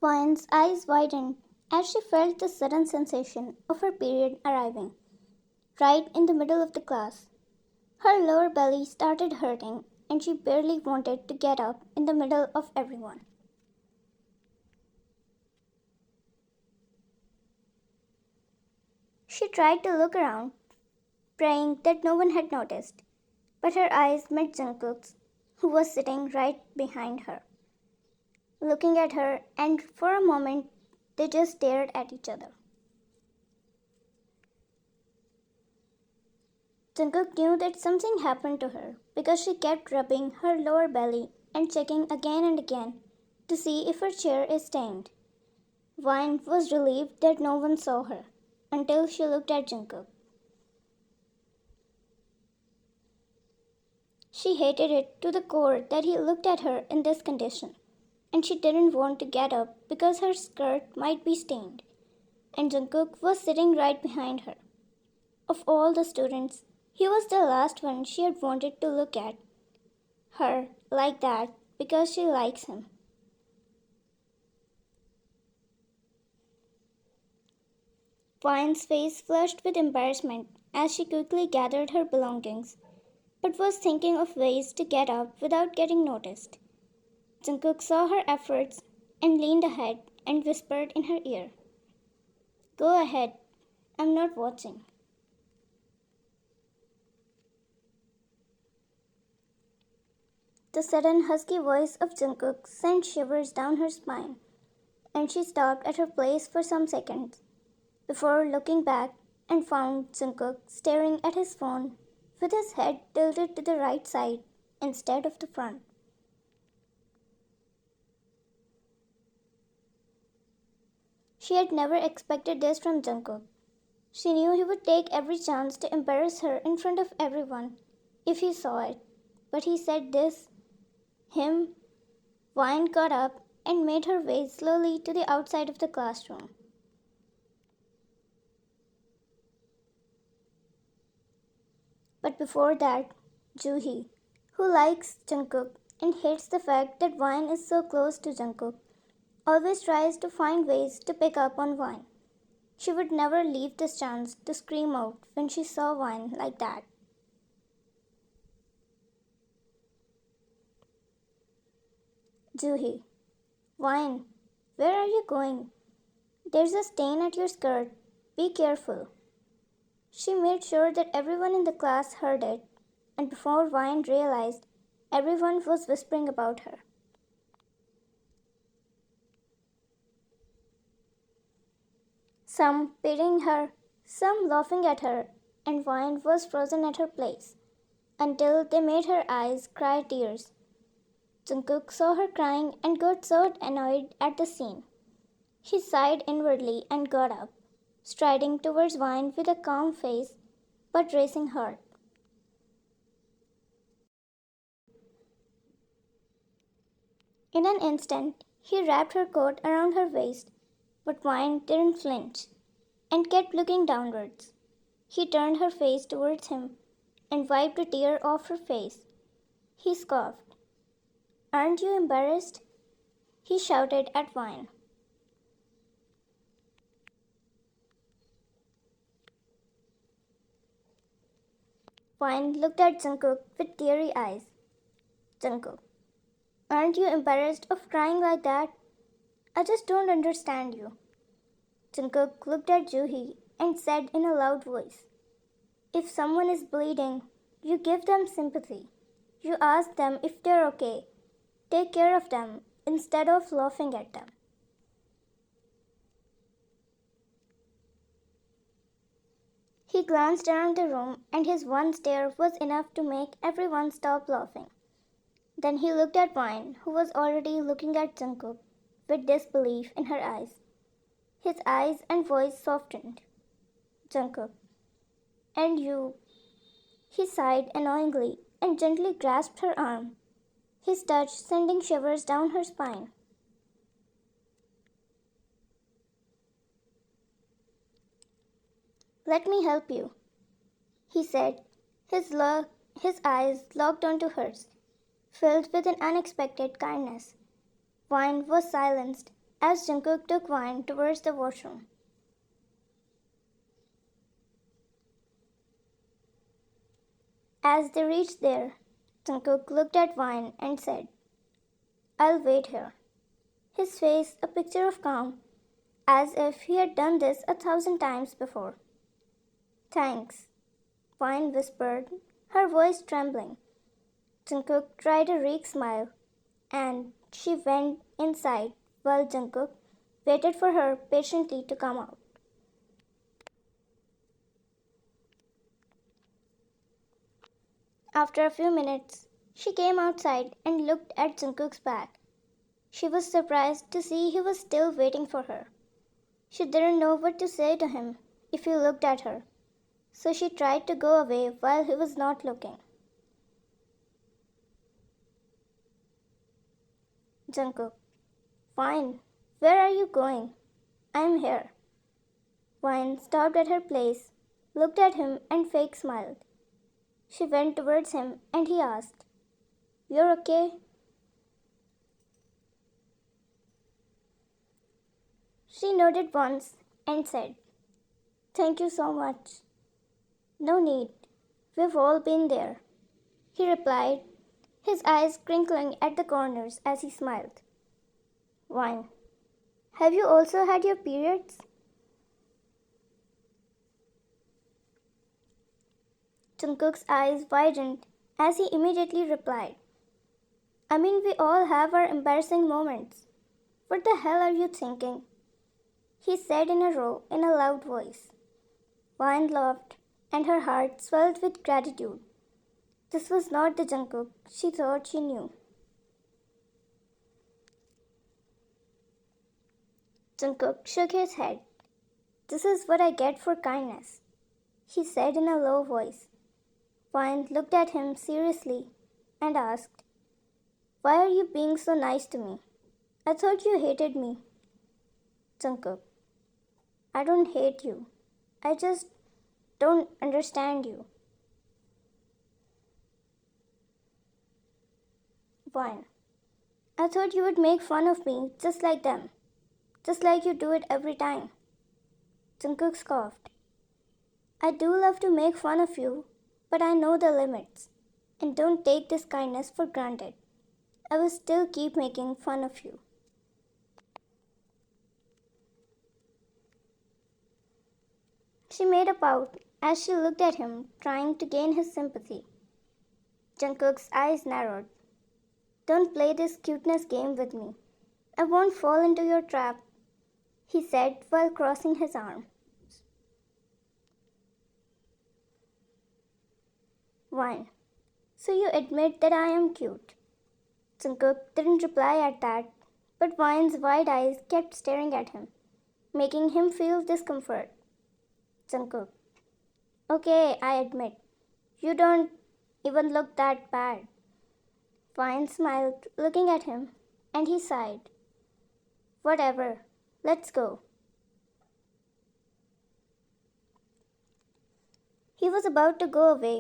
Vine's eyes widened as she felt the sudden sensation of her period arriving, right in the middle of the class. Her lower belly started hurting and she barely wanted to get up in the middle of everyone. She tried to look around, praying that no one had noticed, but her eyes met Jungkook's, who was sitting right behind her, looking at her, and for a moment they just stared at each other. Jungkook knew that something happened to her because she kept rubbing her lower belly and checking again and again to see if her chair is stained. Vine was relieved that no one saw her until she looked at Jungkook. She hated it to the core that he looked at her in this condition, and she didn't want to get up because her skirt might be stained, and Jungkook was sitting right behind her. Of all the students, he was the last one she had wanted to look at her like that because she likes him. Vine's face flushed with embarrassment as she quickly gathered her belongings, but was thinking of ways to get up without getting noticed. Jungkook saw her efforts and leaned ahead and whispered in her ear, "Go ahead, I'm not watching." The sudden husky voice of Jungkook sent shivers down her spine, and she stopped at her place for some seconds before looking back and found Jungkook staring at his phone with his head tilted to the right side instead of the front. She had never expected this from Jungkook. She knew he would take every chance to embarrass her in front of everyone if he saw it, but he said this. Him. Vine got up and made her way slowly to the outside of the classroom. But before that, Juhi, who likes Jungkook and hates the fact that Vine is so close to Jungkook, always tries to find ways to pick up on Vine. She would never leave this chance to scream out when she saw Vine like that. Juhi, Vine, where are you going? There's a stain at your skirt. Be careful. She made sure that everyone in the class heard it, and before Vine realized, everyone was whispering about her. Some pitying her, some laughing at her, and Vine was frozen at her place until they made her eyes cry tears. Jungkook saw her crying and got so annoyed at the scene. He sighed inwardly and got up, striding towards Vine with a calm face but racing heart. In an instant, he wrapped her coat around her waist, but Vine didn't flinch and kept looking downwards. He turned her face towards him and wiped a tear off her face. He scoffed. "Aren't you embarrassed?" he shouted at Vine. Vine looked at Jungkook with teary eyes. "Jungkook, aren't you embarrassed of crying like that? I just don't understand you." Jungkook looked at Juhi and said in a loud voice, "If someone is bleeding, you give them sympathy. You ask them if they're okay. Take care of them instead of laughing at them." He glanced around the room and his one stare was enough to make everyone stop laughing. Then he looked at Vine, who was already looking at Jungkook with disbelief in her eyes. His eyes and voice softened. "Jungkook, and you." He sighed annoyingly and gently grasped her arm, his touch sending shivers down her spine. "Let me help you," he said, his eyes locked onto hers, filled with an unexpected kindness. Vine was silenced as Jungkook took Wine towards the washroom. As they reached there, Jungkook looked at Wine and said, "I'll wait here." His face a picture of calm, as if he had done this 1,000 times before. "Thanks," Wine whispered, her voice trembling. Jungkook tried a weak smile, and she went inside while Jungkook waited for her patiently to come out. After a few minutes, she came outside and looked at Jungkook's back. She was surprised to see he was still waiting for her. She didn't know what to say to him if he looked at her, so she tried to go away while he was not looking. Jungkook, "Fine, where are you going?" "I'm here." Wine stopped at her place, looked at him and fake smiled. She went towards him and he asked, "You're okay?" She nodded once and said, "Thank you so much." "No need. We've all been there," he replied, his eyes crinkling at the corners as he smiled. "Wine, have you also had your periods?" Jungkook's eyes widened as he immediately replied, "I mean, we all have our embarrassing moments. What the hell are you thinking?" he said in a loud voice. Wine laughed, and her heart swelled with gratitude. This was not the Jungkook she thought she knew. Jungkook shook his head. "This is what I get for kindness," he said in a low voice. Wine looked at him seriously and asked, "Why are you being so nice to me? I thought you hated me." Jungkook, "I don't hate you. I just don't understand you." Wine, "I thought you would make fun of me just like them, just like you do it every time." Jungkook scoffed. "I do love to make fun of you, but I know the limits, and don't take this kindness for granted. I will still keep making fun of you." She made a pout as she looked at him, trying to gain his sympathy. Jungkook's eyes narrowed. "Don't play this cuteness game with me. I won't fall into your trap," he said while crossing his arms. Wine, "So you admit that I am cute?" Jungkook didn't reply at that, but Wine's wide eyes kept staring at him, making him feel discomfort. Jungkook, "Okay, I admit. You don't even look that bad." Wine smiled, looking at him, and he sighed. "Whatever. Let's go." He was about to go away,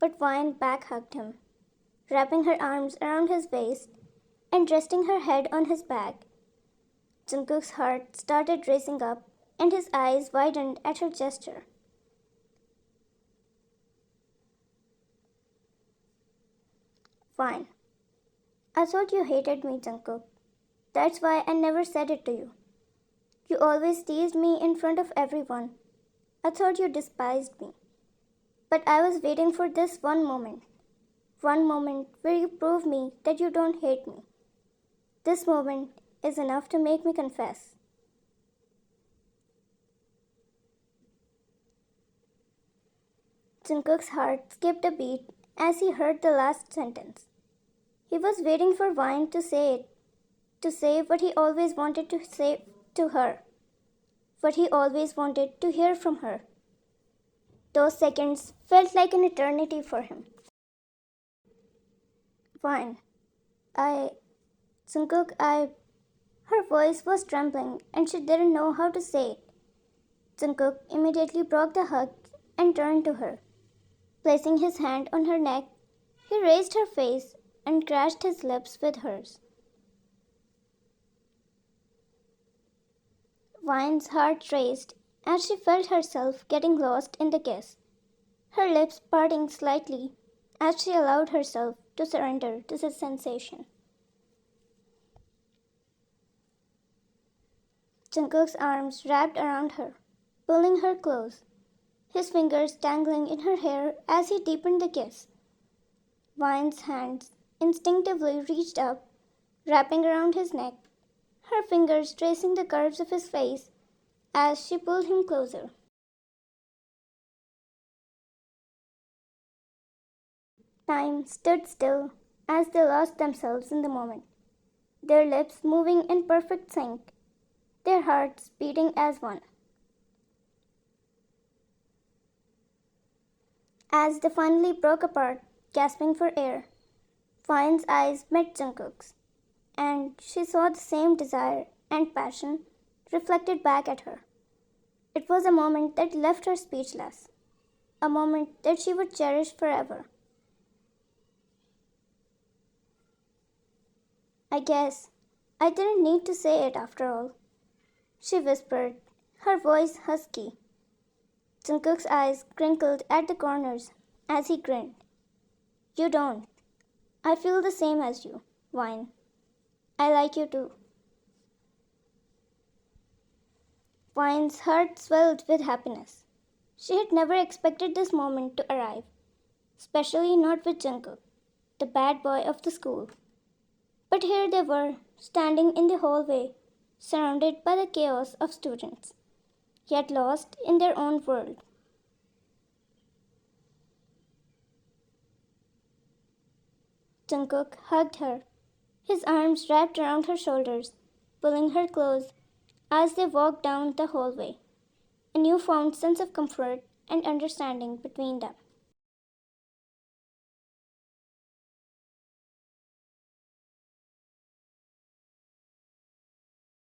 but Wine back hugged him, wrapping her arms around his waist and resting her head on his back. Jungkook's heart started racing up, and his eyes widened at her gesture. "Fine. I thought you hated me, Jungkook. That's why I never said it to you. You always teased me in front of everyone. I thought you despised me. But I was waiting for this one moment where you prove me that you don't hate me. This moment is enough to make me confess." Jungkook's heart skipped a beat as he heard the last sentence. He was waiting for Wine to say it, to say what he always wanted to say to her, what he always wanted to hear from her. Those seconds felt like an eternity for him. "Wine, I, Jungkook, I..." Her voice was trembling and she didn't know how to say it. Jungkook immediately broke the hug and turned to her. Placing his hand on her neck, he raised her face and crashed his lips with hers. Vine's heart raced as she felt herself getting lost in the kiss, her lips parting slightly as she allowed herself to surrender to the sensation. Jungkook's arms wrapped around her, pulling her close, his fingers tangling in her hair as he deepened the kiss. Vine's hands instinctively reached up, wrapping around his neck, her fingers tracing the curves of his face as she pulled him closer. Time stood still as they lost themselves in the moment, their lips moving in perfect sync, their hearts beating as one. As they finally broke apart, gasping for air, Vine's eyes met Jungkook's, and she saw the same desire and passion reflected back at her. It was a moment that left her speechless, a moment that she would cherish forever. I guess I didn't need to say it after all, she whispered, her voice husky. Jungkook's eyes crinkled at the corners as he grinned. You don't. I feel the same as you, Vine. I like you too. Vine's heart swelled with happiness. She had never expected this moment to arrive, especially not with Jungkook, the bad boy of the school. But here they were, standing in the hallway, surrounded by the chaos of students, yet lost in their own world. Jungkook hugged her, his arms wrapped around her shoulders, pulling her close as they walked down the hallway, a newfound sense of comfort and understanding between them.